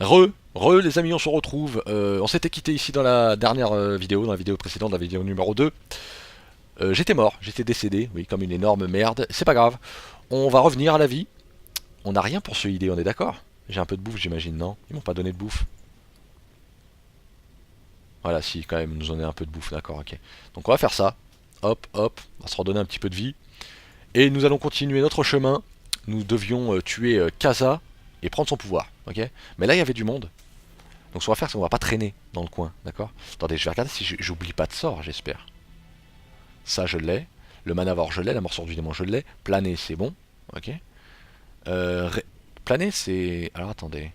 Re les amis, on se retrouve. On s'était quitté ici dans la dernière vidéo, dans la vidéo précédente, la vidéo numéro 2. J'étais mort, j'étais décédé, oui, comme une énorme merde. C'est pas grave. On va revenir à la vie. On n'a rien pour ce ID, on est d'accord? J'ai un peu de bouffe, j'imagine, non? Ils m'ont pas donné de bouffe. Voilà, si, quand même, ils nous en est un peu de bouffe, d'accord, ok. Donc on va faire ça. Hop, hop, on va se redonner un petit peu de vie. Et nous allons continuer notre chemin. Nous devions tuer Kaza et prendre son pouvoir, ok? Mais là, il y avait du monde. Donc ce qu'on va faire, c'est qu'on va pas traîner dans le coin, d'accord? Attendez, je vais regarder si j'oublie pas de sort, j'espère. Ça, je l'ai. Le manavore, je l'ai. La morsure du démon, je l'ai. Planer, c'est bon, ok? Planer, c'est... Alors attendez.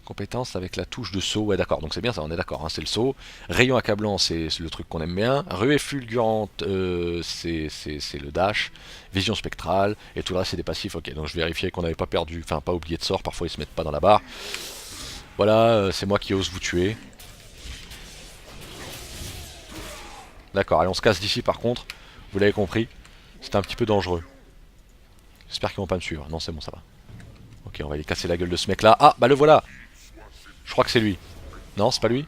Compétence avec la touche de saut, ouais d'accord, donc c'est bien ça, on est d'accord, hein, c'est le saut. Rayon accablant, c'est le truc qu'on aime bien. Ruée fulgurante, c'est le dash. Vision spectrale, et tout le reste c'est des passifs, ok. Donc je vérifiais qu'on n'avait pas perdu, enfin pas oublié de sort, parfois ils se mettent pas dans la barre. Voilà, c'est moi qui ose vous tuer. D'accord, allez on se casse d'ici par contre, vous l'avez compris, c'est un petit peu dangereux. J'espère qu'ils vont pas me suivre, non c'est bon ça va. Ok, on va aller casser la gueule de ce mec là. Ah, bah le voilà. Je crois que c'est lui. Non, c'est pas lui.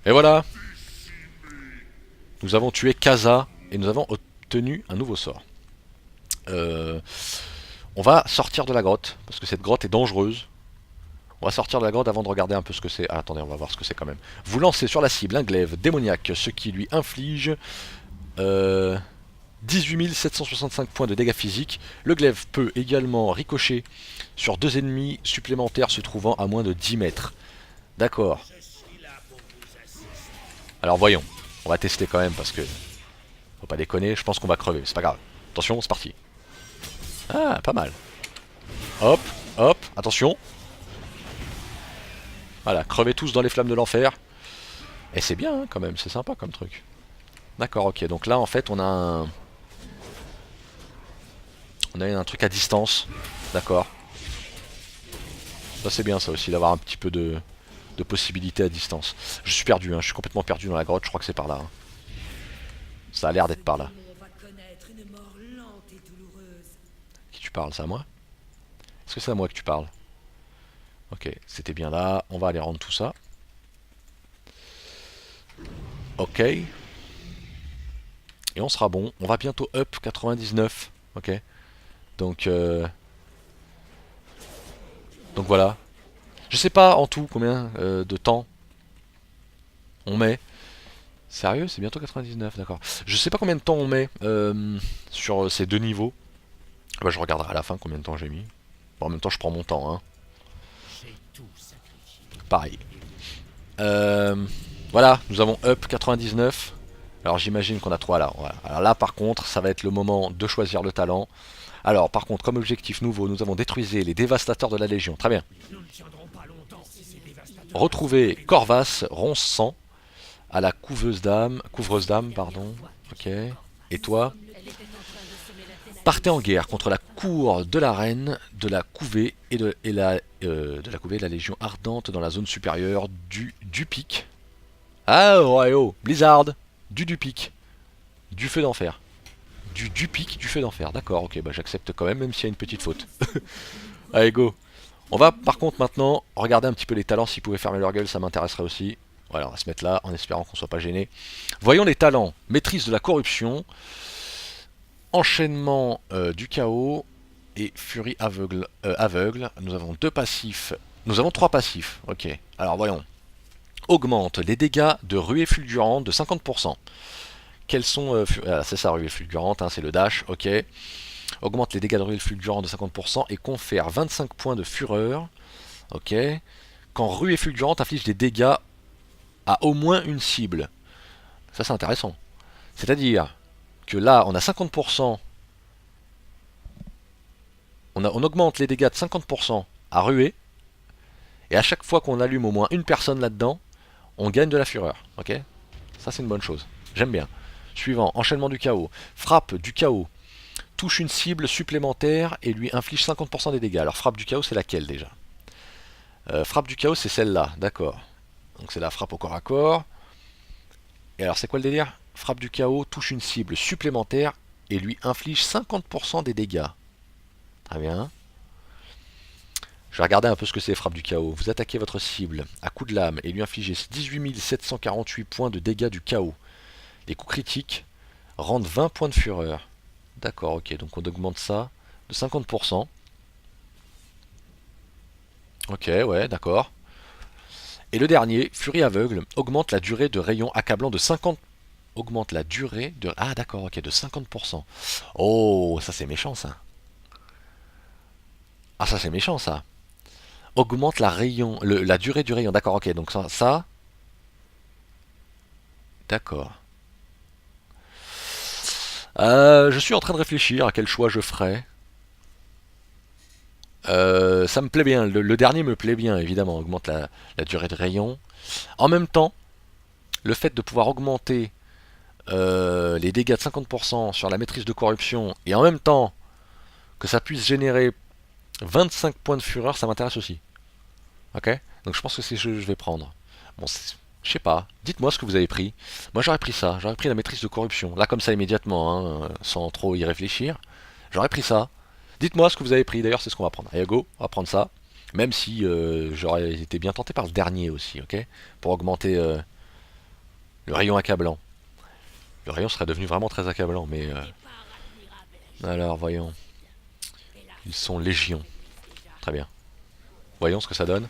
Et voilà. Nous avons tué Kaza et nous avons obtenu un nouveau sort. Euh, on va sortir de la grotte, parce que cette grotte est dangereuse. On va sortir de la grotte avant de regarder un peu ce que c'est. Ah, attendez, on va voir ce que c'est quand même. Vous lancez sur la cible un glaive démoniaque, ce qui lui inflige 18 765 points de dégâts physiques. Le glaive peut également ricocher sur deux ennemis supplémentaires se trouvant à moins de 10 mètres. D'accord. Alors voyons. On va tester quand même parce que... Faut pas déconner, je pense qu'on va crever, c'est pas grave. Attention, c'est parti. Ah, pas mal. Hop, hop, attention. Voilà, crevez tous dans les flammes de l'enfer. Et c'est bien hein, quand même, c'est sympa comme truc. D'accord, ok, donc là en fait on a un... On a un truc à distance. D'accord. Ça c'est bien ça aussi, d'avoir un petit peu de possibilités à distance. Je suis perdu, hein, je suis complètement perdu dans la grotte, je crois que c'est par là. Hein. Ça a l'air d'être par là. Qui tu parles, c'est à moi? Est-ce que c'est à moi que tu parles? Ok, c'était bien là, on va aller rendre tout ça. Ok. Et on sera bon. On va bientôt up 99. Ok. Donc, donc voilà. Je sais pas en tout combien de temps on met. Sérieux, c'est bientôt 99, d'accord. Je sais pas combien de temps on met sur ces deux niveaux. Bah, je regarderai à la fin combien de temps j'ai mis. Bon, en même temps, je prends mon temps. Hein. Pareil. Euh, voilà, nous avons up 99. Alors j'imagine qu'on a trois là. Voilà. Alors là, par contre, ça va être le moment de choisir le talent. Alors, par contre, comme objectif nouveau, nous avons détruisé les dévastateurs de la Légion. Très bien. Retrouver Corvas, ronce sang, à la couvreuse d'âme, pardon. Ok. Et toi, partez en guerre contre la cour de la reine, de la couvée de la couvée de la Légion ardente dans la zone supérieure du pic. Ah ouais oh, Blizzard, du pic, du feu d'enfer. Du pic, du feu d'enfer. D'accord, ok, bah j'accepte quand même s'il y a une petite faute. Allez, go. On va par contre maintenant regarder un petit peu les talents. S'ils pouvaient fermer leur gueule, ça m'intéresserait aussi. Voilà, on va se mettre là en espérant qu'on soit pas gêné. Voyons les talents. Maîtrise de la corruption, enchaînement du chaos et furie aveugle. Nous avons deux passifs. Nous avons trois passifs. Ok. Alors voyons. Augmente les dégâts de ruée fulgurante de 50%. Quels sont... c'est ça, ruée fulgurante, hein, c'est le dash. Ok. Augmente les dégâts de ruée fulgurante de 50% et confère 25 points de fureur. Ok. Quand ruée fulgurante inflige des dégâts à au moins une cible. Ça c'est intéressant. C'est-à-dire que là on a 50%, on augmente les dégâts de 50% à ruée, et à chaque fois qu'on allume au moins une personne là-dedans, on gagne de la fureur. Ok. Ça c'est une bonne chose. J'aime bien. Suivant, enchaînement du chaos. Frappe du chaos. Touche une cible supplémentaire et lui inflige 50% des dégâts. Alors frappe du chaos c'est laquelle déjà? Frappe du chaos, c'est celle-là, d'accord. Donc c'est la frappe au corps à corps. Et alors c'est quoi le délire? Frappe du chaos touche une cible supplémentaire et lui inflige 50% des dégâts. Très bien. Je vais regarder un peu ce que c'est frappe du chaos. Vous attaquez votre cible à coup de lame et lui infligez 18 748 points de dégâts du chaos. Les coups critiques rendent 20 points de fureur. D'accord, ok, donc on augmente ça de 50%. Ok, ouais, d'accord. Et le dernier, Furie aveugle, augmente la durée de rayon accablant de 50. Augmente la durée de. Ah d'accord, ok, de 50%. Oh, ça c'est méchant ça. Ah ça c'est méchant ça. Augmente la durée du rayon. D'accord, ok, donc ça d'accord. Je suis en train de réfléchir à quel choix je ferais. Ça me plaît bien. Le dernier me plaît bien, évidemment. Augmente la durée de rayon. En même temps, le fait de pouvoir augmenter les dégâts de 50% sur la maîtrise de corruption et en même temps que ça puisse générer 25 points de fureur, ça m'intéresse aussi. Ok? Donc je pense que c'est ce que je vais prendre. Bon, je sais pas. Dites-moi ce que vous avez pris. Moi j'aurais pris ça. J'aurais pris la maîtrise de corruption. Là comme ça immédiatement, hein, sans trop y réfléchir. J'aurais pris ça. Dites-moi ce que vous avez pris. D'ailleurs c'est ce qu'on va prendre. Allez go, on va prendre ça. Même si j'aurais été bien tenté par le dernier aussi, ok? Pour augmenter le rayon accablant. Le rayon serait devenu vraiment très accablant, mais... alors voyons. Ils sont légion. Très bien. Voyons ce que ça donne.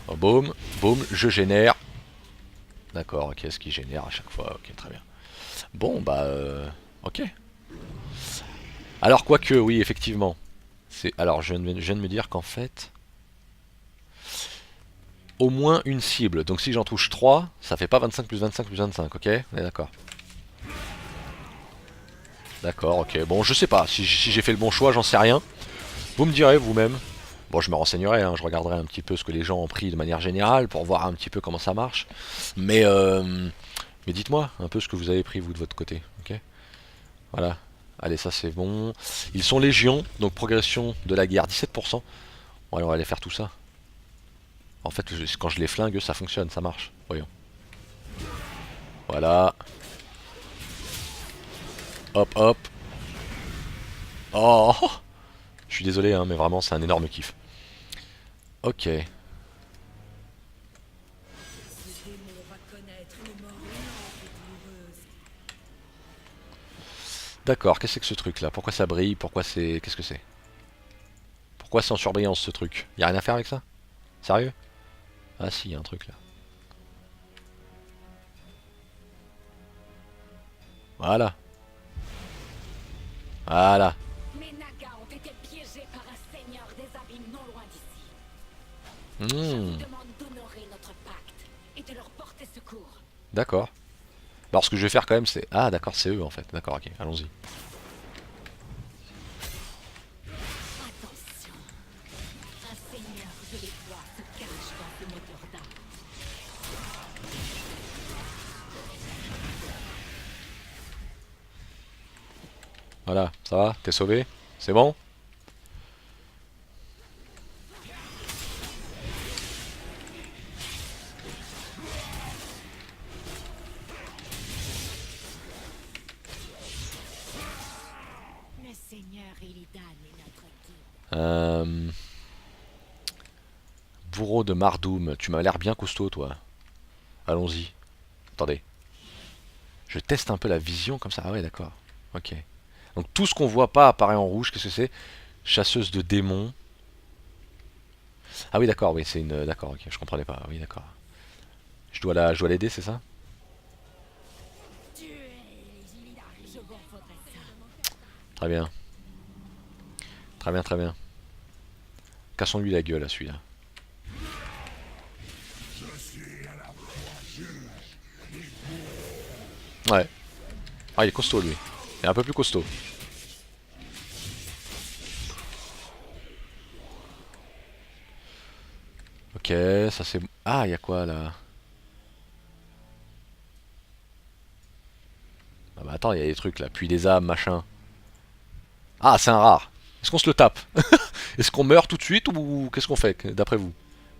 Oh, boum, boum, je génère. D'accord, ok, ce qui génère à chaque fois, ok, très bien. Bon, bah, ok. Alors, quoique, oui, effectivement. Alors, je viens de me dire qu'en fait, au moins une cible. Donc, si j'en touche 3, ça fait pas 25 plus 25 plus 25, ok? On est d'accord. D'accord, ok. Bon, je sais pas. Si j'ai fait le bon choix, j'en sais rien. Vous me direz vous-même. Bon, je me renseignerai, hein, je regarderai un petit peu ce que les gens ont pris de manière générale pour voir un petit peu comment ça marche. Mais, mais dites-moi un peu ce que vous avez pris vous de votre côté, ok? Voilà. Allez, ça c'est bon. Ils sont légion, donc progression de la guerre 17%. Bon, alors on va aller faire tout ça. En fait, quand je les flingue, ça fonctionne, ça marche. Voyons. Voilà. Hop, hop. Oh, je suis désolé, hein, mais vraiment, c'est un énorme kiff. Ok. D'accord, qu'est-ce que c'est que ce truc là? Pourquoi ça brille? Pourquoi c'est. Qu'est-ce que c'est? Pourquoi c'est en surbrillance ce truc? Y a rien à faire avec ça? Sérieux? Ah si, y a un truc là. Voilà. Voilà. Mes nagas ont été piégés par un seigneur des abîmes non loin d'ici. Je vous Hmm, demande d'honorer notre pacte et de leur porter secours. d'accord. Alors ce que je vais faire quand même c'est... Ah d'accord, c'est eux en fait. D'accord, ok, allons-y. Attention, un seigneur de l'étoile se cache dans ce moteur d'âme. Voilà, ça va? T'es sauvé? C'est bon? Le seigneur Illidan est notre guide. Euh... Bourreau de Mardoum, tu m'as l'air bien costaud toi. Allons-y. Attendez. Je teste un peu la vision comme ça. Ah ouais, d'accord. Ok. Donc tout ce qu'on voit pas apparaît en rouge. Qu'est-ce que c'est? Chasseuse de démons. Ah oui, d'accord, oui, c'est une... D'accord, ok, je comprenais pas. Oui, d'accord. Je dois l'aider, c'est ça? Tuez les Illidan. Je vous faudrait ça. Très bien. Très bien, très bien. Cassons-lui la gueule à celui-là. Ouais. Ah, il est costaud lui. Il est un peu plus costaud. Ok, ça c'est... Ah, il y a quoi là? Ah bah attends, il y a des trucs là. Puis des âmes, machin. Ah, c'est un rare. Est-ce qu'on se le tape? Est-ce qu'on meurt tout de suite ou qu'est-ce qu'on fait d'après vous?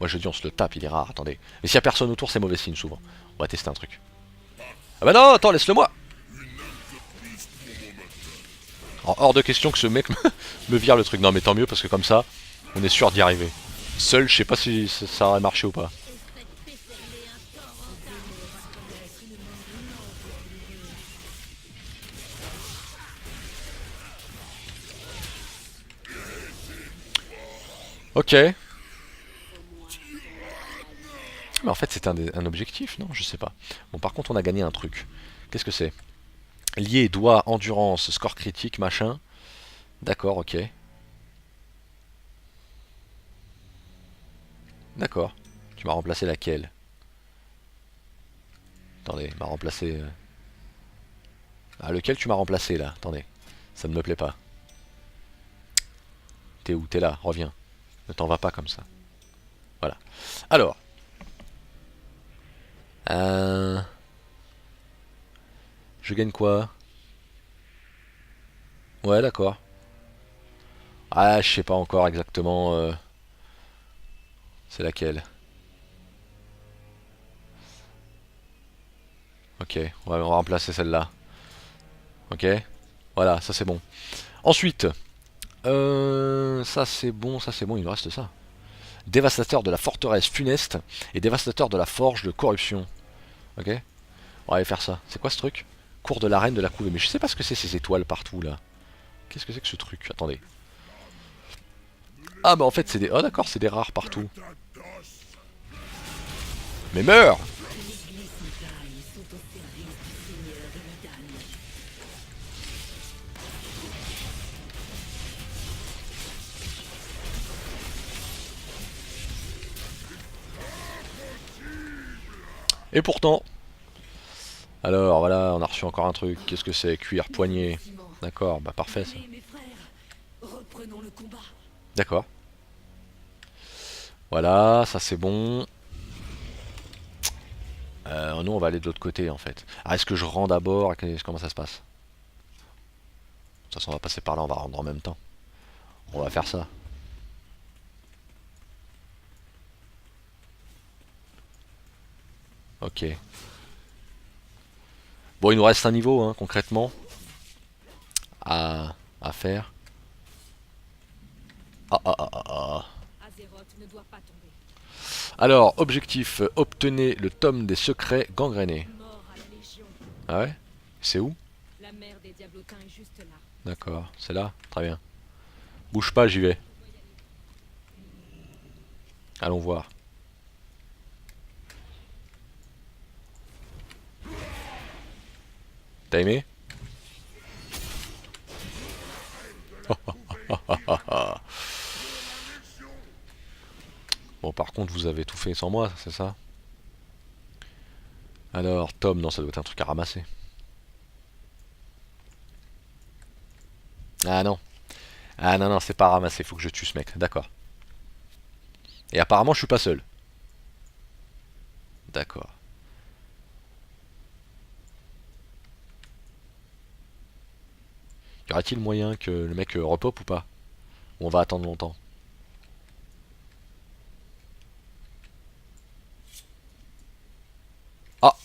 Moi je dis on se le tape, il est rare, attendez. Mais s'il y a personne autour, c'est mauvais signe souvent. On va tester un truc. Ah bah non, attends, laisse-le moi. Alors, hors de question que ce mec me vire le truc. Non mais tant mieux parce que comme ça, on est sûr d'y arriver. Seul, je sais pas si ça aurait marché ou pas. Ok. Mais en fait c'était un objectif, non? Je sais pas. Bon par contre on a gagné un truc. Qu'est-ce que c'est? Lié, doigt, endurance, score critique, machin. D'accord, ok. D'accord. Tu m'as remplacé laquelle? Attendez, m'a remplacé... Ah, lequel tu m'as remplacé là? Attendez. Ça ne me plaît pas. T'es où? T'es là, reviens. Ne t'en vas pas comme ça. Voilà. Alors. Euh... Je gagne quoi? Ouais, d'accord. Ah, je sais pas encore exactement. C'est laquelle? Ok, on va remplacer celle-là. Ok. Voilà, ça c'est bon. Ensuite, ça c'est bon, il nous reste ça. Dévastateur de la forteresse funeste et dévastateur de la forge de corruption. Ok. On va aller faire ça. C'est quoi ce truc? Cours de l'arène de la couvée. Mais je sais pas ce que c'est ces étoiles partout là. Qu'est-ce que c'est que ce truc? Attendez. Ah bah en fait c'est des... Oh d'accord, c'est des rares partout. Mais meurs! Et pourtant... Alors voilà, on a reçu encore un truc. Qu'est-ce que c'est? Cuir, poignet. D'accord, bah parfait ça. Allez, mes frères, reprenons le combat. D'accord. Voilà, ça c'est bon. Nous on va aller de l'autre côté en fait. Ah, est-ce que je rends d'abord? Comment ça se passe? De toute façon on va passer par là, on va rendre en même temps. On va faire ça. Ok. Bon, il nous reste un niveau, hein, concrètement, à faire. Ah, ah, ah, ah, ah. Azeroth ne doit pas tomber. Alors, objectif, obtenez le tome des secrets gangrénés. Mort à la Légion. Ah ouais? C'est où? La mère des Diablotins est juste là. D'accord, c'est là? Très bien. Bouge pas, j'y vais. Allons voir. T'as aimé? Bon, par contre, vous avez tout fait sans moi, c'est ça? Alors, tome, non, ça doit être un truc à ramasser. Ah non. Ah non, non, c'est pas à ramasser, faut que je tue ce mec, d'accord. Et apparemment, je suis pas seul. D'accord. Y aura-t-il moyen que le mec repop ou pas? Ou on va attendre longtemps? Ah!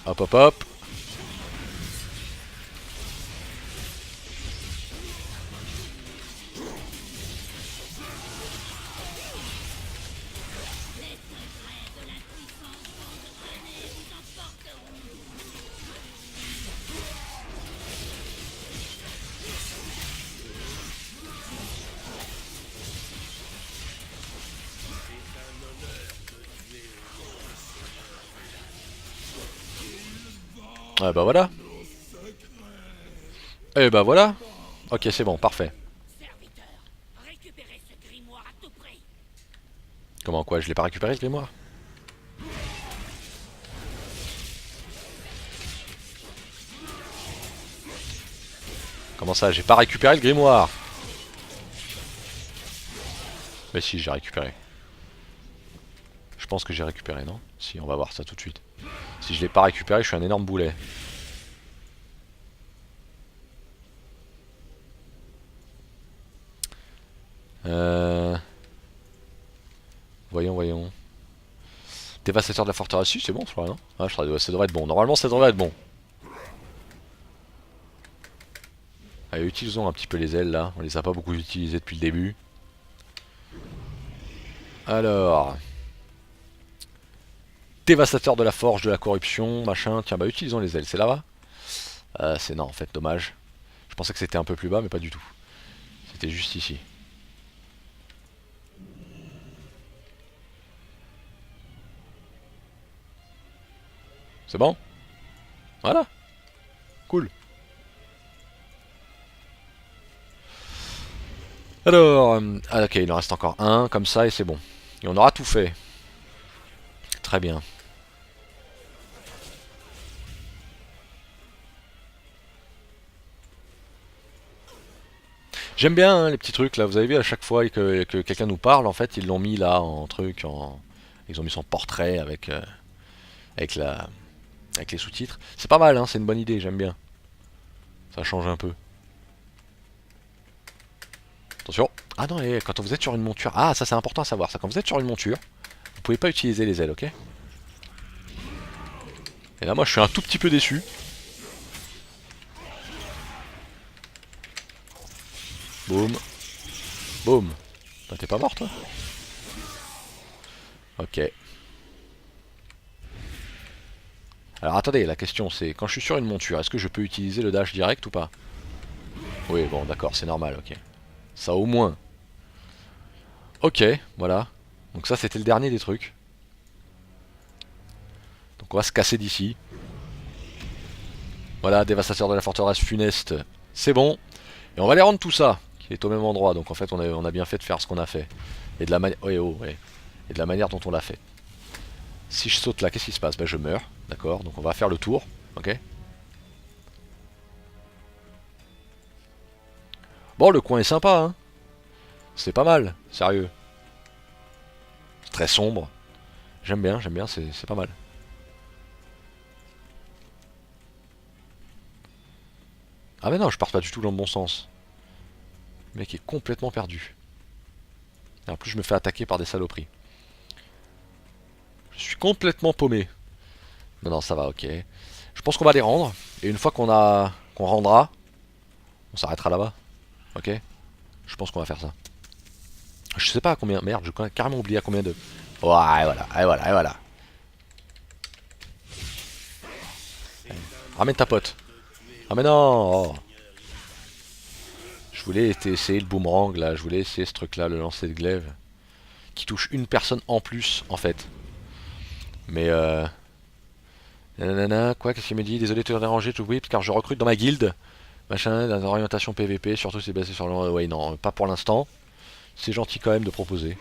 Hop hop hop! Ah bah voilà! Et bah voilà! Ok, c'est bon, parfait. Serviteur, récupérez ce grimoire à tout prix. Comment quoi? Je l'ai pas récupéré ce grimoire? Comment ça? J'ai pas récupéré le grimoire? Mais si, j'ai récupéré. Je pense que j'ai récupéré, non? Si, on va voir ça tout de suite. Si je l'ai pas récupéré, je suis un énorme boulet. Euh... Voyons, voyons. Dévastateur de la forteresse, si c'est bon, je crois, non? Ah, ça devrait être bon. Normalement, ça devrait être bon. Allez, utilisons un petit peu les ailes là. On les a pas beaucoup utilisées depuis le début. Alors. Dévastateur de la forge, de la corruption, machin. Tiens, bah utilisons les ailes. C'est là-bas? C'est non, en fait, dommage. Je pensais que c'était un peu plus bas, mais pas du tout. C'était juste ici. C'est bon? Voilà. Cool. Alors, ah, ok, il en reste encore un, comme ça, et c'est bon. Et on aura tout fait. Très bien. J'aime bien hein, les petits trucs là, vous avez vu à chaque fois que quelqu'un nous parle, en fait, ils l'ont mis là en truc, ils ont mis son portrait avec, la, avec les sous-titres. C'est pas mal, hein, c'est une bonne idée, j'aime bien. Ça change un peu. Attention. Ah non, et quand vous êtes sur une monture, ah ça c'est important à savoir, ça quand vous êtes sur une monture, vous pouvez pas utiliser les ailes, ok? Et là moi je suis un tout petit peu déçu. Boum. Boum. Bah, t'es pas mort toi? Ok. Alors attendez, la question c'est, quand je suis sur une monture, est-ce que je peux utiliser le dash direct ou pas? Oui, bon d'accord, c'est normal, ok. Ça au moins. Ok, voilà. Donc ça c'était le dernier des trucs. Donc on va se casser d'ici. Voilà, dévastateur de la forteresse funeste, c'est bon. Et on va aller rendre tout ça, qui est au même endroit. Donc en fait on a bien fait de faire ce qu'on a fait. Et de la manière... Ouais, oh, ouais. Et de la manière dont on l'a fait. Si je saute là, qu'est-ce qui se passe? Ben je meurs, d'accord. Donc on va faire le tour, ok. Bon, le coin est sympa, hein. C'est pas mal, sérieux. C'est très sombre. J'aime bien, c'est pas mal. Ah mais non, je pars pas du tout dans le bon sens. Le mec est complètement perdu. Et en plus je me fais attaquer par des saloperies. Je suis complètement paumé. Non, non, ça va, ok. Je pense qu'on va les rendre. Et une fois qu'on rendra, on s'arrêtera là-bas. Ok. Je pense qu'on va faire ça. Je sais pas à combien. Merde, j'ai carrément oublié à combien de. Ouais, voilà, et voilà, et voilà. Ramène ta pote. Ah mais non oh. Je voulais essayer le boomerang là, je voulais essayer ce truc là, le lancer de glaive. Qui touche une personne en plus en fait. Mais nanana, quoi, qu'est-ce qu'il me dit? Désolé de te déranger, tout whip, car je recrute dans ma guilde. Machin, dans l'orientation PVP, surtout c'est basé sur le. Ouais, non, pas pour l'instant. C'est gentil quand même de proposer.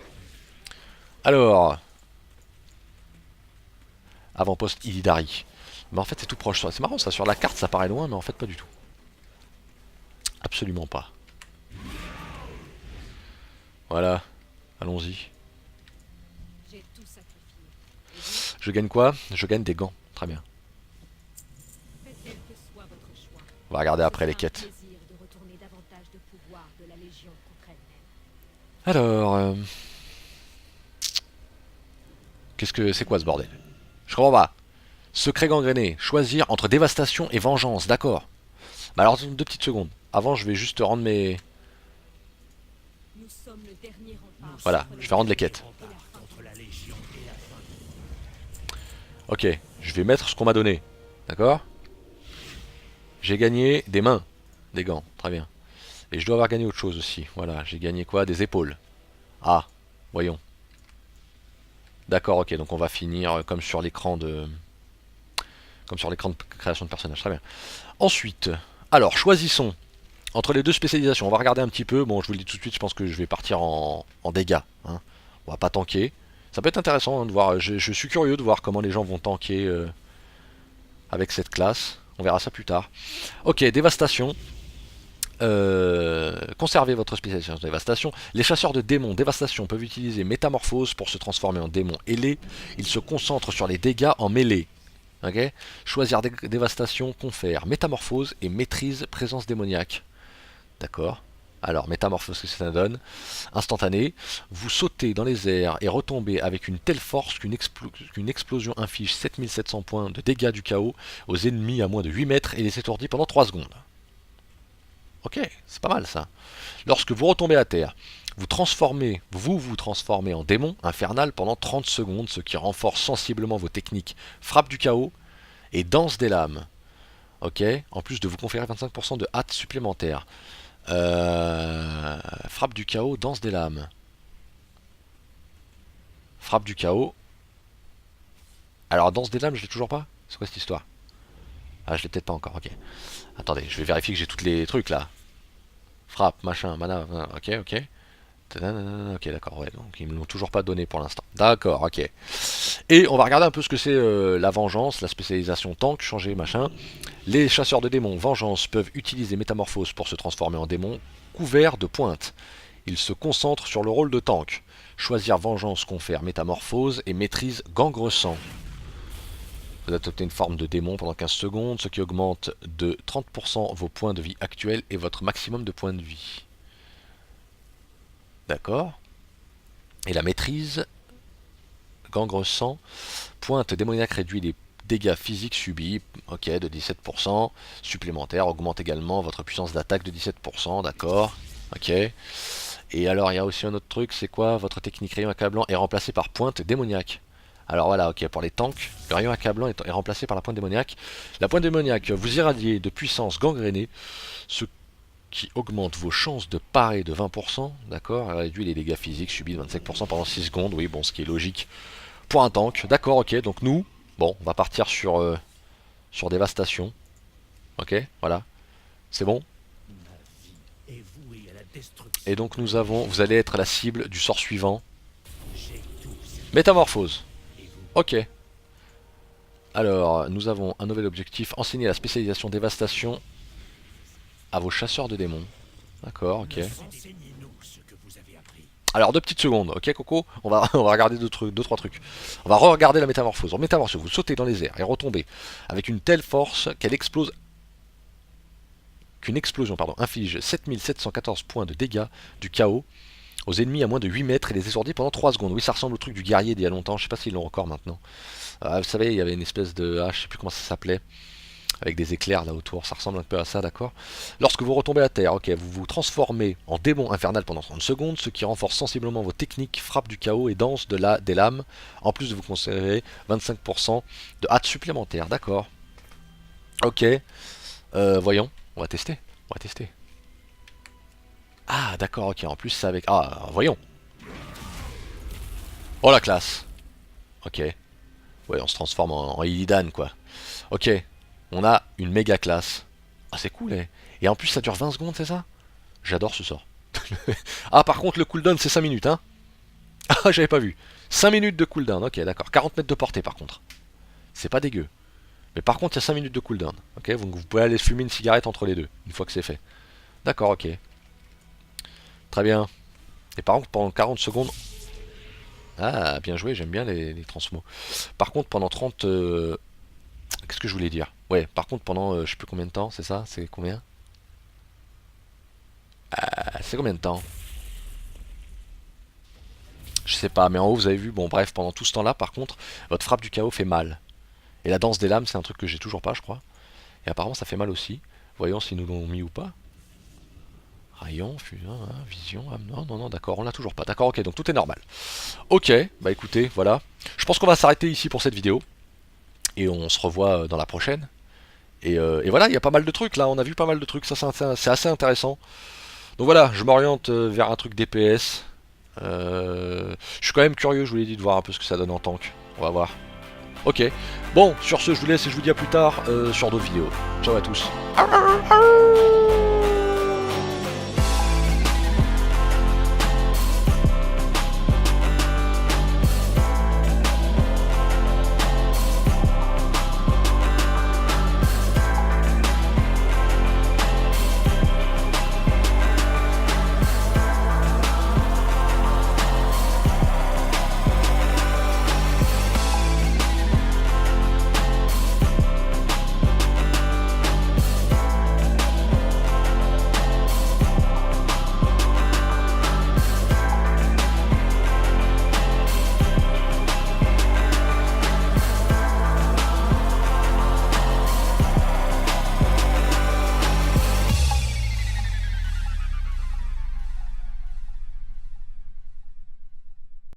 Alors, avant-poste Illidari. Mais en fait, c'est tout proche. C'est marrant, ça sur la carte, ça paraît loin, mais en fait, pas du tout. Absolument pas. Voilà, allons-y. J'ai tout sacrifié. Je gagne quoi? Je gagne des gants. Très bien. Faites quel que soit votre choix. On va regarder après Ce les sera un quêtes. plaisir de retourner davantage de pouvoir de la Légion contre elle-même. Alors, qu'est-ce que c'est quoi ce bordel? Je comprends pas. Secret gangréné. Choisir entre dévastation et vengeance. D'accord. Bah alors, deux petites secondes. Avant, je vais juste rendre mes. Nous sommes le dernier rempart. Voilà, contre je vais rendre les quêtes. et la fin. Ok, je vais mettre ce qu'on m'a donné. D'accord? J'ai gagné des mains. Des gants. Très bien. Et je dois avoir gagné autre chose aussi. Voilà, j'ai gagné quoi? Des épaules. Ah, voyons. D'accord, ok, donc on va finir comme sur l'écran de. Comme sur l'écran de création de personnage. Très bien. Ensuite, alors, choisissons entre les deux spécialisations. On va regarder un petit peu. Bon, je vous le dis tout de suite, je pense que je vais partir en dégâts. Hein. On va pas tanker. Ça peut être intéressant hein, de voir. Je suis curieux de voir comment les gens vont tanker avec cette classe. On verra ça plus tard. Ok, dévastation. Conservez votre spécialisation dévastation. Les chasseurs de démons dévastation peuvent utiliser métamorphose pour se transformer en démons ailés. Ils se concentrent sur les dégâts en mêlée. Okay. Choisir dévastation confère métamorphose et maîtrise présence démoniaque. D'accord. Alors, métamorphose, qu'est-ce que ça donne? Instantané. Vous sautez dans les airs et retombez avec une telle force qu'une explosion inflige 7700 points de dégâts du chaos aux ennemis à moins de 8 mètres et les étourdit pendant 3 secondes. Ok, c'est pas mal ça. Lorsque vous retombez à terre, vous vous transformez en démon infernal pendant 30 secondes, ce qui renforce sensiblement vos techniques frappe du chaos et danse des lames. Ok, en plus de vous conférer 25% de hâte supplémentaire. Frappe du chaos, danse des lames. Frappe du chaos. Alors, danse des lames, je l'ai toujours pas? C'est quoi cette histoire? Ah, je l'ai peut-être pas encore, ok. Attendez, je vais vérifier que j'ai tous les trucs là. Frappe, machin, mana, ok, ok. Ok, d'accord, ouais, donc ils me l'ont toujours pas donné pour l'instant. D'accord, ok. Et on va regarder un peu ce que c'est la vengeance, la spécialisation tank, changer machin. Les chasseurs de démons vengeance peuvent utiliser métamorphose pour se transformer en démon couvert de pointes. Ils se concentrent sur le rôle de tank. Choisir vengeance confère métamorphose et maîtrise gangre sang. Vous adoptez une forme de démon pendant 15 secondes, ce qui augmente de 30% vos points de vie actuels et votre maximum de points de vie. D'accord. Et la maîtrise, gangre sang, pointe démoniaque réduit les dégâts physiques subis, ok, de 17%, supplémentaire, augmente également votre puissance d'attaque de 17%, d'accord, ok. Et alors il y a aussi un autre truc, c'est quoi? Votre technique rayon accablant est remplacée par pointe démoniaque. Alors voilà, ok, pour les tanks, le rayon accablant est remplacé par la pointe démoniaque. La pointe démoniaque vous irradiez de puissance gangrénée, ce qui augmente vos chances de parer de 20%, d'accord, réduit les dégâts physiques subis de 25% pendant 6 secondes, oui, bon, ce qui est logique pour un tank, d'accord, ok, donc nous, bon, on va partir sur dévastation, ok, voilà, c'est bon. Et donc vous allez être la cible du sort suivant, métamorphose, ok. Alors, nous avons un nouvel objectif, enseigner la spécialisation dévastation à vos chasseurs de démons. D'accord, ok. Alors 2 petites secondes, ok Coco, on va regarder deux, trois trucs. On va re-regarder la métamorphose. En métamorphose, vous sautez dans les airs et retombez avec une telle force qu'une explosion inflige 7714 points de dégâts du chaos aux ennemis à moins de 8 mètres et les étourdit pendant 3 secondes. Oui, ça ressemble au truc du guerrier d'il y a longtemps, je sais pas s'ils l'ont encore maintenant. Vous savez, il y avait une espèce de... Ah, je sais plus comment ça s'appelait. Avec des éclairs là autour, ça ressemble un peu à ça, d'accord. Lorsque vous retombez à terre, ok, vous vous transformez en démon infernal pendant 30 secondes, ce qui renforce sensiblement vos techniques, frappe du chaos et danse des lames, en plus de vous conserver 25% de hâte supplémentaire, d'accord. Ok, voyons, on va tester, Ah, d'accord, ok, en plus c'est avec... Ah, voyons. Oh la classe. Ok, ouais, on se transforme en Illidan, quoi. Ok. On a une méga classe. Ah, c'est cool, eh. Et en plus, ça dure 20 secondes, c'est ça? J'adore ce sort. Ah, par contre, le cooldown, c'est 5 minutes, hein. Ah, j'avais pas vu. 5 minutes de cooldown, ok, d'accord. 40 mètres de portée, par contre. C'est pas dégueu. Mais par contre, il y a 5 minutes de cooldown. Ok, donc vous pouvez aller fumer une cigarette entre les deux, une fois que c'est fait. D'accord, ok. Très bien. Et par contre, pendant 40 secondes... Ah, bien joué, j'aime bien les transmos. Par contre, pendant 30... Qu'est-ce que je voulais dire? Ouais, par contre, pendant je sais plus combien de temps, c'est ça? C'est combien? C'est combien de temps? Je sais pas, mais en haut, vous avez vu, bon, bref, pendant tout ce temps-là, par contre, votre frappe du chaos fait mal. Et la danse des lames, c'est un truc que j'ai toujours pas, je crois. Et apparemment, ça fait mal aussi. Voyons s'ils nous l'ont mis ou pas. Rayon, fusion, hein, vision, âme, non, non, non, d'accord, on l'a toujours pas. D'accord, ok, donc tout est normal. Ok, bah écoutez, voilà. Je pense qu'on va s'arrêter ici pour cette vidéo. Et on se revoit dans la prochaine. Et voilà, il y a pas mal de trucs là, on a vu pas mal de trucs, ça c'est assez intéressant. Donc voilà, je m'oriente vers un truc DPS. Je suis quand même curieux, je vous l'ai dit, de voir un peu ce que ça donne en tank. On va voir. Ok, bon, sur ce, je vous laisse et je vous dis à plus tard sur d'autres vidéos. Ciao à tous.